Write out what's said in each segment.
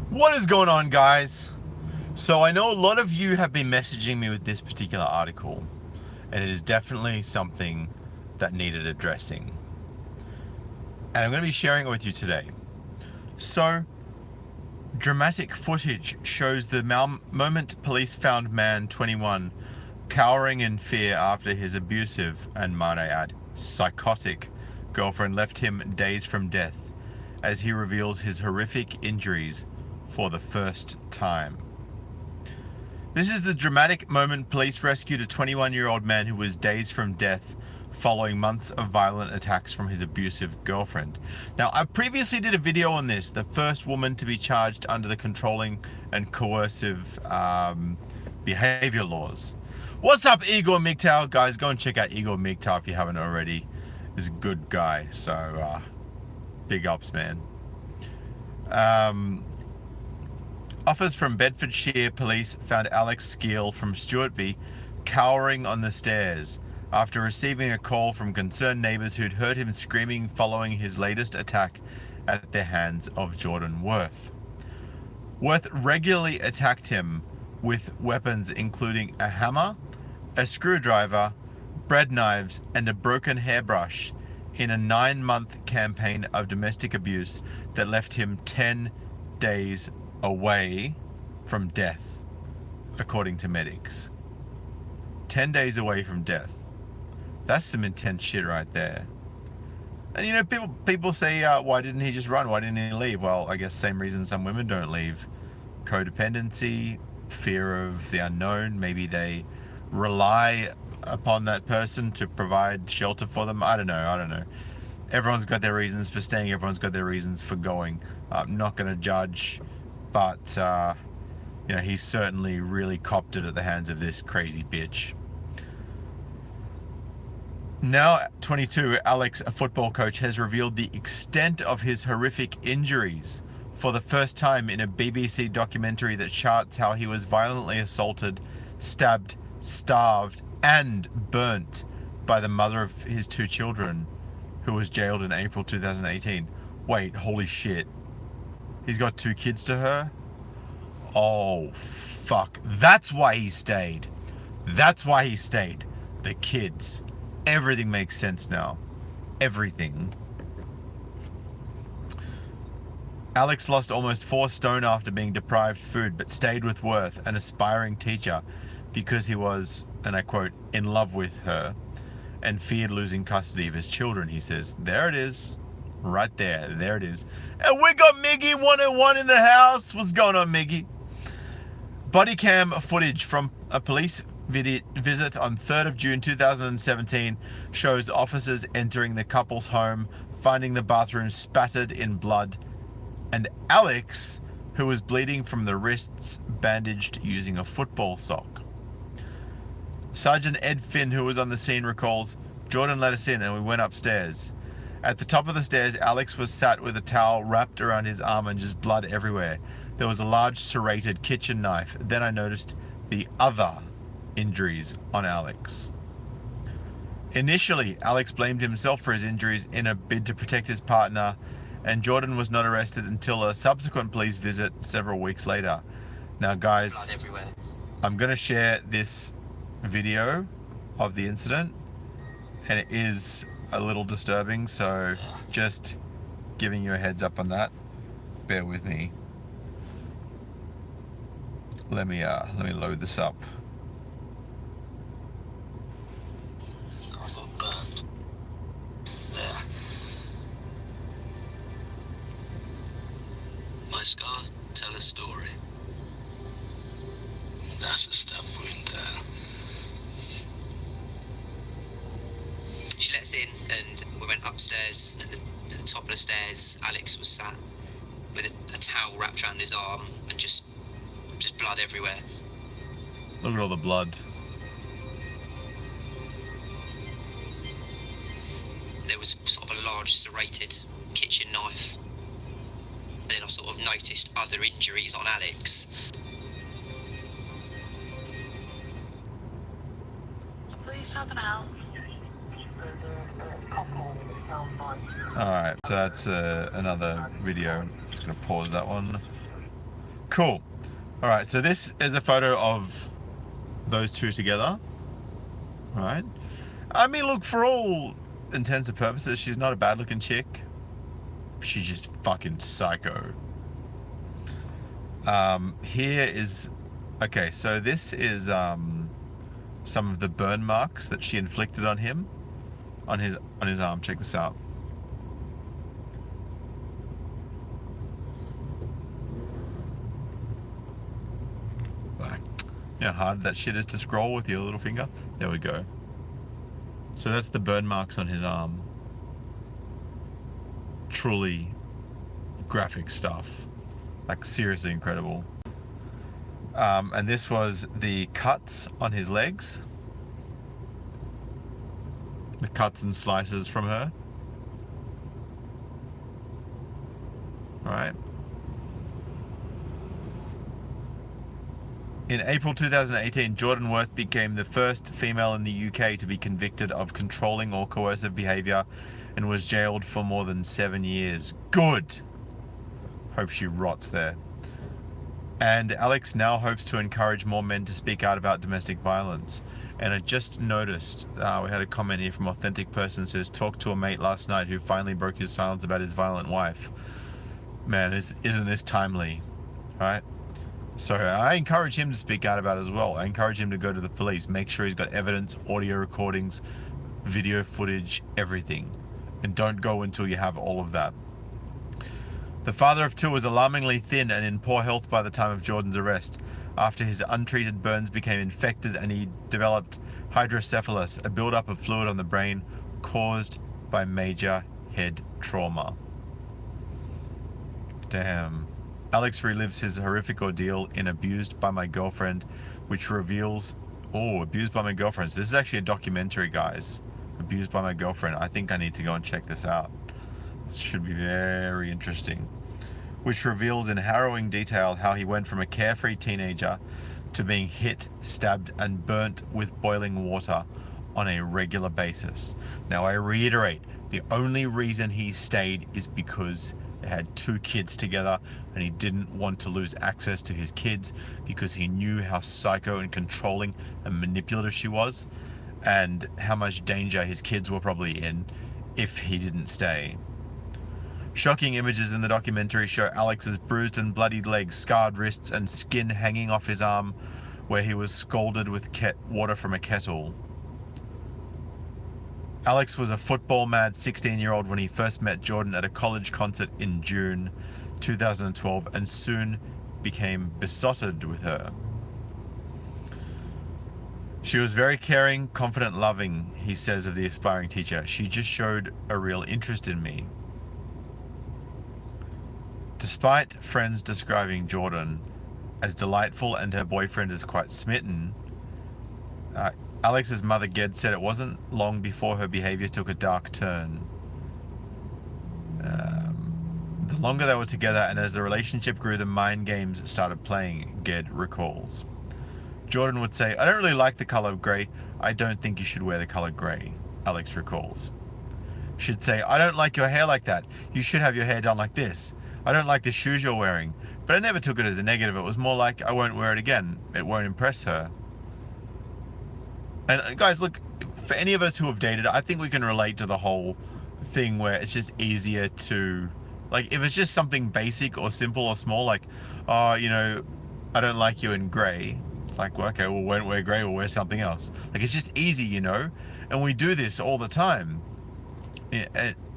What is going on, guys? So I know a lot of you have been messaging me with this particular article, and it is definitely something that needed addressing. And I'm going to be sharing it with you today. So, dramatic footage shows the moment police found man 21 cowering in fear after his abusive, and might I add, psychotic girlfriend left him days from death as he reveals his horrific injuries for the first time. This is the dramatic moment police rescued a 21-year-old man who was days from death following months of violent attacks from his abusive girlfriend. Now, I previously did a video on this, the first woman to be charged under the controlling and coercive behavior laws. What's up, Igor MGTOW? Guys, go and check out Igor MGTOW if you haven't already. He's a good guy, so big ups, man. Officers from Bedfordshire Police found Alex Skeel from Stewartby cowering on the stairs after receiving a call from concerned neighbours who'd heard him screaming following his latest attack at the hands of Jordan Worth. Worth regularly attacked him with weapons including a hammer, a screwdriver, bread knives, and a broken hairbrush in a 9-month campaign of domestic abuse that left him 10 days away from death, according to medics. 10 days away from death. That's some intense shit right there. And you know, people say, why didn't he just run? Why didn't he leave? Well, I guess same reason some women don't leave. Codependency, fear of the unknown. Maybe they rely upon that person to provide shelter for them. I don't know. Everyone's got their reasons for staying. Everyone's got their reasons for going. I'm not going to judge, but you know, he's certainly really copped it at the hands of this crazy bitch. Now 22, Alex, a football coach, has revealed the extent of his horrific injuries for the first time in a BBC documentary that charts how he was violently assaulted, stabbed, starved, and burnt by the mother of his 2 children, who was jailed in April 2018. Wait, holy shit. He's got 2 kids to her? Oh, fuck. That's why he stayed. That's why he stayed. The kids. Everything makes sense now. Everything. Alex lost almost 4 stone after being deprived food, but stayed with Worth, an aspiring teacher, because he was, and I quote, in love with her and feared losing custody of his children, he says. There it is. Right there. There it is. And we got Miggy 101 in the house. What's going on, Miggy? Body cam footage from a police visit on 3rd of June 2017 shows officers entering the couple's home, finding the bathroom spattered in blood, and Alex, who was bleeding from the wrists, bandaged using a football sock. Sergeant Ed Finn, who was on the scene, recalls, Jordan let us in and we went upstairs. At the top of the stairs, Alex was sat with a towel wrapped around his arm and just blood everywhere. There was a large serrated kitchen knife. Then I noticed the other injuries on Alex. Initially, Alex blamed himself for his injuries in a bid to protect his partner, and Jordan was not arrested until a subsequent police visit several weeks later. Now, guys, I'm going to share this video of the incident, and it is a little disturbing, so just giving you a heads up on that. Bear with me. Let me load this up. I got burned. There. My scars tell a story. That's a stab wound there. She let us in and we went upstairs. At the top of the stairs, Alex was sat with a towel wrapped around his arm and just blood everywhere. Look at all the blood. There was sort of a large serrated kitchen knife. And then I sort of noticed other injuries on Alex. Please have an out. Alright, so that's another video. I'm just going to pause that one. Cool. All right, so this is a photo of those two together. All right. I mean, look, for all intents and purposes, she's not a bad-looking chick. She's just fucking psycho. Here is... Okay, so this is some of the burn marks that she inflicted on him, on his arm. Check this out. You know how hard that shit is to scroll with your little finger? There we go. So that's the burn marks on his arm. Truly graphic stuff. Like, seriously incredible. And this was the cuts on his legs. The cuts and slices from her. Right. In April 2018, Jordan Worth became the first female in the UK to be convicted of controlling or coercive behaviour and was jailed for more than 7 years. Good! Hope she rots there. And Alex now hopes to encourage more men to speak out about domestic violence. And I just noticed, we had a comment here from Authentic Person that says, talked to a mate last night who finally broke his silence about his violent wife. Man, isn't this timely, right? So I encourage him to speak out about it as well. I encourage him to go to the police, make sure he's got evidence, audio recordings, video footage, everything. And don't go until you have all of that. The father of two was alarmingly thin and in poor health by the time of Jordan's arrest, after his untreated burns became infected and he developed hydrocephalus, a buildup of fluid on the brain caused by major head trauma. Damn. Alex relives his horrific ordeal in Abused by My Girlfriend, which reveals... Oh, Abused by My Girlfriend. So this is actually a documentary, guys. Abused by My Girlfriend. I think I need to go and check this out. This should be very interesting. Which reveals in harrowing detail how he went from a carefree teenager to being hit, stabbed, and burnt with boiling water on a regular basis. Now, I reiterate, the only reason he stayed is because they had 2 kids together and he didn't want to lose access to his kids because he knew how psycho and controlling and manipulative she was and how much danger his kids were probably in if he didn't stay. Shocking images in the documentary show Alex's bruised and bloodied legs, scarred wrists, and skin hanging off his arm where he was scalded with water from a kettle. Alex was a football-mad 16-year-old when he first met Jordan at a college concert in June 2012 and soon became besotted with her. She was very caring, confident, loving, he says of the aspiring teacher. She just showed a real interest in me. Despite friends describing Jordan as delightful and her boyfriend as quite smitten, Alex's mother Ged said it wasn't long before her behavior took a dark turn. The longer they were together and as the relationship grew, the mind games started playing, Ged recalls. Jordan would say, "I don't really like the color grey. I don't think you should wear the color grey," Alex recalls. She'd say, "I don't like your hair like that. You should have your hair done like this. I don't like the shoes you're wearing." But I never took it as a negative. It was more like, I won't wear it again. It won't impress her. And guys, look, for any of us who have dated, I think we can relate to the whole thing where it's just easier to, like, if it's just something basic or simple or small, like, oh, you know, I don't like you in grey. It's like, well, okay, we won't wear grey, we'll wear something else. Like, it's just easy, you know? And we do this all the time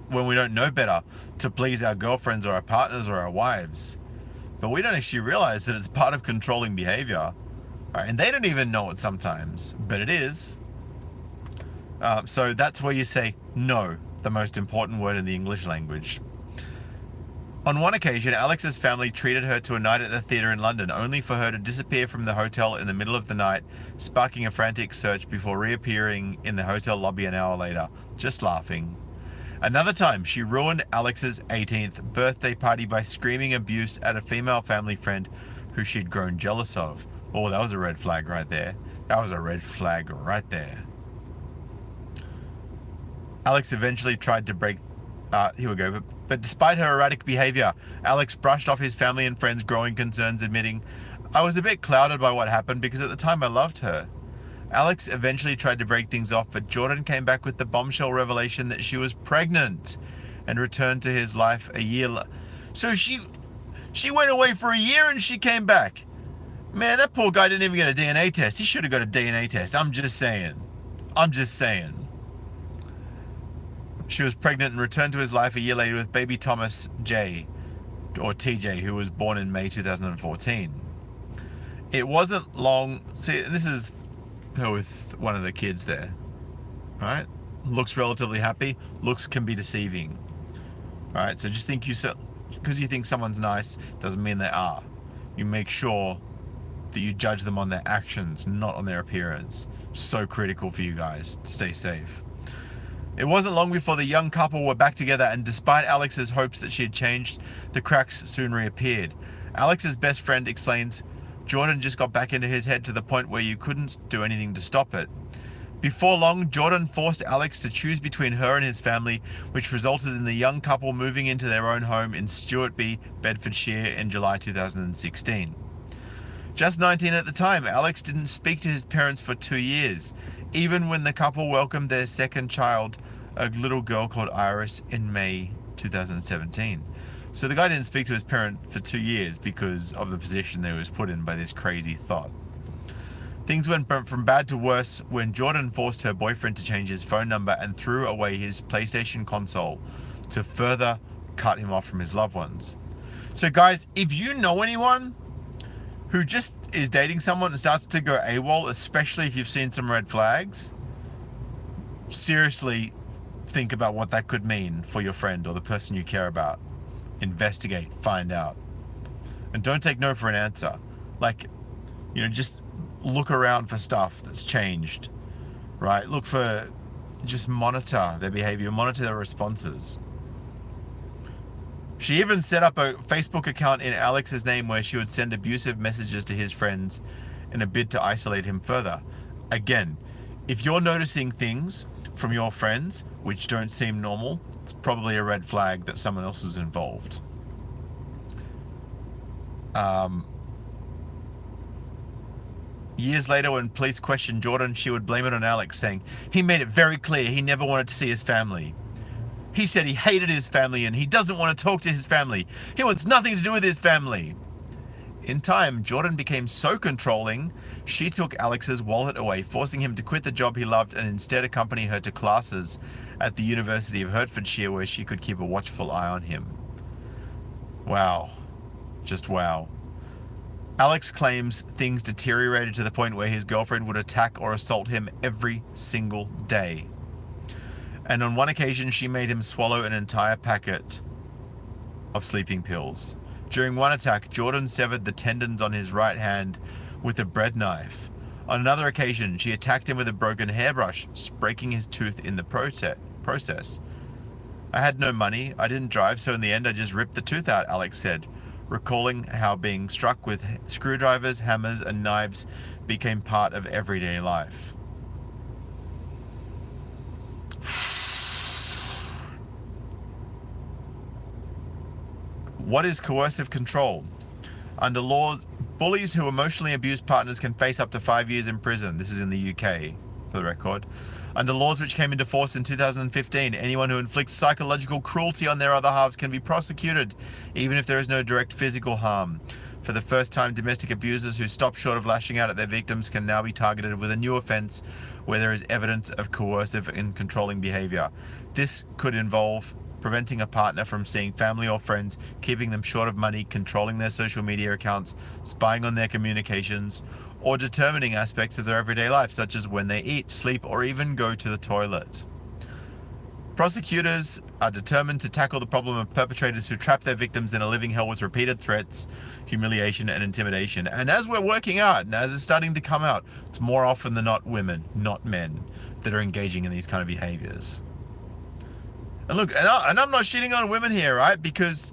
when we don't know better, to please our girlfriends or our partners or our wives. But we don't actually realize that it's part of controlling behavior. And they don't even know it sometimes, but it is. So that's where you say no, the most important word in the English language. On one occasion, Alex's family treated her to a night at the theatre in London, only for her to disappear from the hotel in the middle of the night, sparking a frantic search before reappearing in the hotel lobby an hour later, just laughing. Another time, she ruined Alex's 18th birthday party by screaming abuse at a female family friend who she'd grown jealous of. Oh, that was a red flag right there. That was a red flag right there. Alex eventually tried to break... here we go. But despite her erratic behavior, Alex brushed off his family and friends' growing concerns, admitting, "I was a bit clouded by what happened because at the time I loved her." Alex eventually tried to break things off, but Jordan came back with the bombshell revelation that she was pregnant and returned to his life a year later. So she went away for a year and she came back. Man, that poor guy didn't even get a DNA test. He should have got a DNA test. I'm just saying. She was pregnant and returned to his life a year later with baby Thomas J, or TJ, who was born in May 2014. It wasn't long. See, this is her with one of the kids there, right? Looks relatively happy. Looks can be deceiving, right? So just think because you think someone's nice doesn't mean they are. You make sure that you judge them on their actions, not on their appearance. So critical for you guys to stay safe. It wasn't long before the young couple were back together, and despite Alex's hopes that she had changed, the cracks soon reappeared. Alex's best friend explains, Jordan just got back into his head to the point where you couldn't do anything to stop it. Before long, Jordan forced Alex to choose between her and his family, which resulted in the young couple moving into their own home in Stewartby, Bedfordshire in July 2016. Just 19 at the time, Alex didn't speak to his parents for 2 years, even when the couple welcomed their second child, a little girl called Iris, in May 2017. So the guy didn't speak to his parent for 2 years because of the position that he was put in by this crazy thought. Things went from bad to worse when Jordan forced her boyfriend to change his phone number and threw away his PlayStation console to further cut him off from his loved ones. So guys, if you know anyone who just is dating someone and starts to go AWOL, especially if you've seen some red flags, seriously think about what that could mean for your friend or the person you care about. Investigate, find out. And don't take no for an answer. Like, just look around for stuff that's changed, right? Look for, just monitor their behavior, monitor their responses. She even set up a Facebook account in Alex's name where she would send abusive messages to his friends in a bid to isolate him further. Again, if you're noticing things from your friends which don't seem normal, it's probably a red flag that someone else is involved. Years later, when police questioned Jordan, she would blame it on Alex, saying, "He made it very clear he never wanted to see his family. He said he hated his family and he doesn't want to talk to his family. He wants nothing to do with his family." In time, Jordan became so controlling, she took Alex's wallet away, forcing him to quit the job he loved and instead accompany her to classes at the University of Hertfordshire where she could keep a watchful eye on him. Wow. Just wow. Alex claims things deteriorated to the point where his girlfriend would attack or assault him every single day. And on one occasion, she made him swallow an entire packet of sleeping pills. During one attack, Jordan severed the tendons on his right hand with a bread knife. On another occasion, she attacked him with a broken hairbrush, breaking his tooth in the process. "I had no money, I didn't drive, so in the end I just ripped the tooth out," Alex said, recalling how being struck with screwdrivers, hammers, and knives became part of everyday life. What is coercive control? Under laws, bullies who emotionally abuse partners can face up to 5 years in prison. This is in the UK, for the record. Under laws which came into force in 2015, anyone who inflicts psychological cruelty on their other halves can be prosecuted, even if there is no direct physical harm. For the first time, domestic abusers who stop short of lashing out at their victims can now be targeted with a new offence where there is evidence of coercive and controlling behaviour. This could involve preventing a partner from seeing family or friends, keeping them short of money, controlling their social media accounts, spying on their communications, or determining aspects of their everyday life, such as when they eat, sleep, or even go to the toilet. Prosecutors are determined to tackle the problem of perpetrators who trap their victims in a living hell with repeated threats, humiliation, and intimidation. And as we're working out, and as it's starting to come out, it's more often than not women, not men, that are engaging in these kind of behaviors. And look, and I'm not shitting on women here, right? Because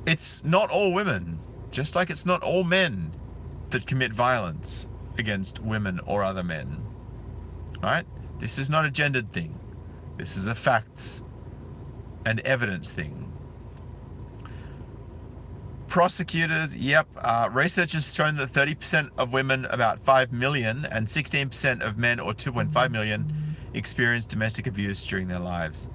it's not all women, just like it's not all men that commit violence against women or other men, right? This is not a gendered thing. This is a facts an evidence thing. Prosecutors, research has shown that 30% of women, about 5 million, and 16% of men, or 2.5 million, experience domestic abuse during their lives.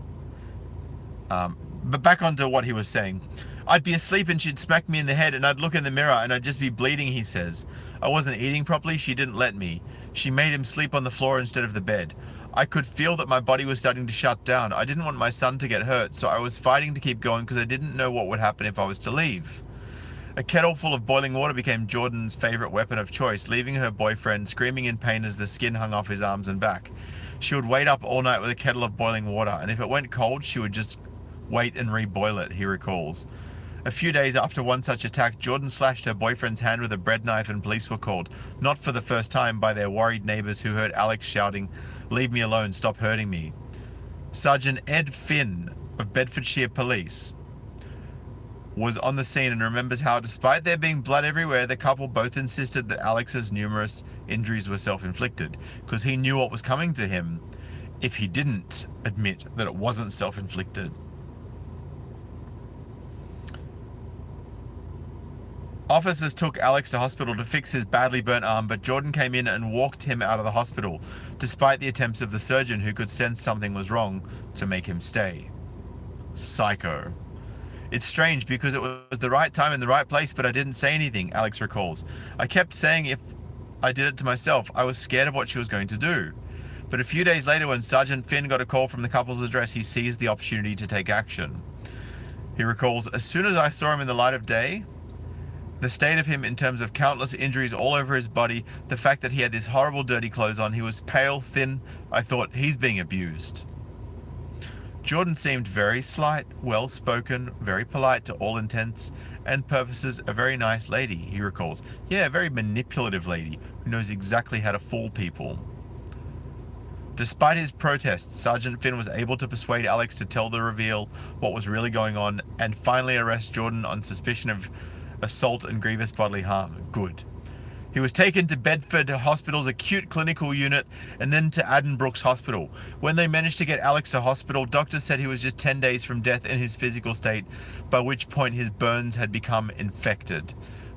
But back onto what he was saying. I'd be asleep and she'd smack me in the head and I'd look in the mirror and I'd just be bleeding, he says. I wasn't eating properly, she didn't let me. She made him sleep on the floor instead of the bed. I could feel that my body was starting to shut down. I didn't want my son to get hurt, so I was fighting to keep going because I didn't know what would happen if I was to leave. A kettle full of boiling water became Jordan's favorite weapon of choice, leaving her boyfriend screaming in pain as the skin hung off his arms and back. She would wait up all night with a kettle of boiling water, and if it went cold, she would just wait and reboil it, he recalls. A few days after one such attack, Jordan slashed her boyfriend's hand with a bread knife and police were called, not for the first time, by their worried neighbors who heard Alex shouting, "Leave me alone, stop hurting me." Sergeant Ed Finn of Bedfordshire Police was on the scene and remembers how, despite there being blood everywhere, the couple both insisted that Alex's numerous injuries were self-inflicted, because he knew what was coming to him if he didn't admit that it wasn't self-inflicted. Officers took Alex to hospital to fix his badly burnt arm, but Jordan came in and walked him out of the hospital, despite the attempts of the surgeon, who could sense something was wrong, to make him stay. Psycho. It's strange because it was the right time in the right place, but I didn't say anything, Alex recalls. I kept saying if I did it to myself, I was scared of what she was going to do. But a few days later, when Sergeant Finn got a call from the couple's address, he seized the opportunity to take action. He recalls, as soon as I saw him in the light of day, the state of him in terms of countless injuries all over his body, the fact that he had this horrible dirty clothes on, he was pale, thin, I thought, he's being abused. Jordan seemed very slight, well-spoken, very polite to all intents and purposes, a very nice lady, he recalls. Yeah, a very manipulative lady who knows exactly how to fool people. Despite his protests, Sergeant Finn was able to persuade Alex to tell the reveal what was really going on and finally arrest Jordan on suspicion of assault and grievous bodily harm. Good. He was taken to Bedford Hospital's acute clinical unit and then to Addenbrooke's Hospital. When they managed to get Alex to hospital, doctors said he was just 10 days from death in his physical state, by which point his burns had become infected.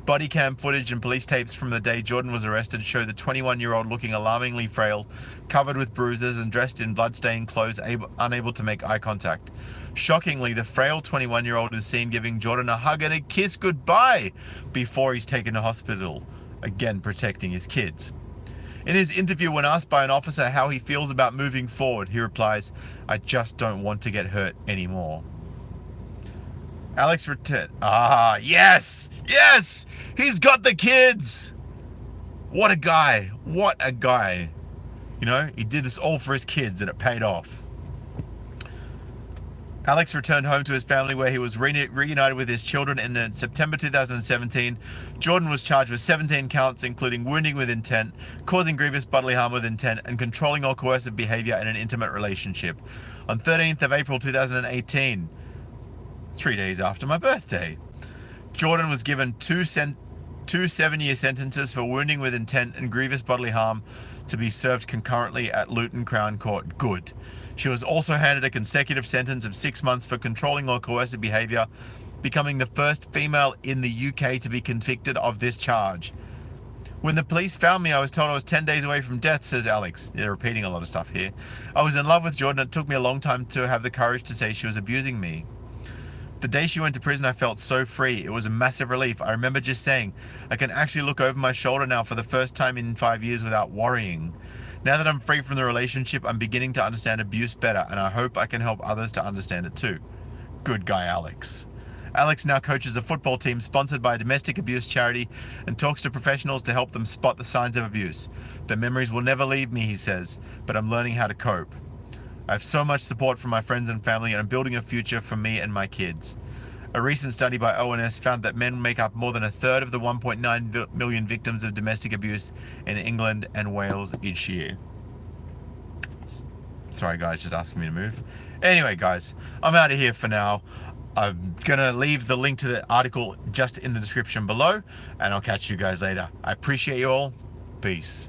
Body cam footage and police tapes from the day Jordan was arrested show the 21-year-old looking alarmingly frail, covered with bruises and dressed in blood-stained clothes, unable to make eye contact. Shockingly, the frail 21-year-old is seen giving Jordan a hug and a kiss goodbye before he's taken to hospital, again protecting his kids. In his interview, when asked by an officer how he feels about moving forward, he replies, "I just don't want to get hurt anymore." Alex returned. Yes! Yes! He's got the kids! What a guy. What a guy. You know, he did this all for his kids and it paid off. Alex returned home to his family where he was reunited with his children in September 2017. Jordan was charged with 17 counts, including wounding with intent, causing grievous bodily harm with intent, and controlling or coercive behavior in an intimate relationship. On 13th of April 2018, 3 days after my birthday, Jordan was given two 7-year sentences for wounding with intent and grievous bodily harm to be served concurrently at Luton Crown Court. Good. She was also handed a consecutive sentence of 6 months for controlling or coercive behavior, becoming the first female in the UK to be convicted of this charge. When the police found me, I was told I was 10 days away from death, says Alex. They're repeating a lot of stuff here. I was in love with Jordan. It took me a long time to have the courage to say she was abusing me. The day she went to prison, I felt so free. It was a massive relief. I remember just saying, I can actually look over my shoulder now for the first time in 5 years without worrying. Now that I'm free from the relationship, I'm beginning to understand abuse better, and I hope I can help others to understand it too. Good guy, Alex. Alex now coaches a football team sponsored by a domestic abuse charity and talks to professionals to help them spot the signs of abuse. The memories will never leave me, he says, but I'm learning how to cope. I have so much support from my friends and family, and I'm building a future for me and my kids. A recent study by ONS found that men make up more than a third of the 1.9 million victims of domestic abuse in England and Wales each year. Sorry guys, just asking me to move. Anyway guys, I'm out of here for now. I'm gonna leave the link to the article just in the description below, and I'll catch you guys later. I appreciate you all. Peace.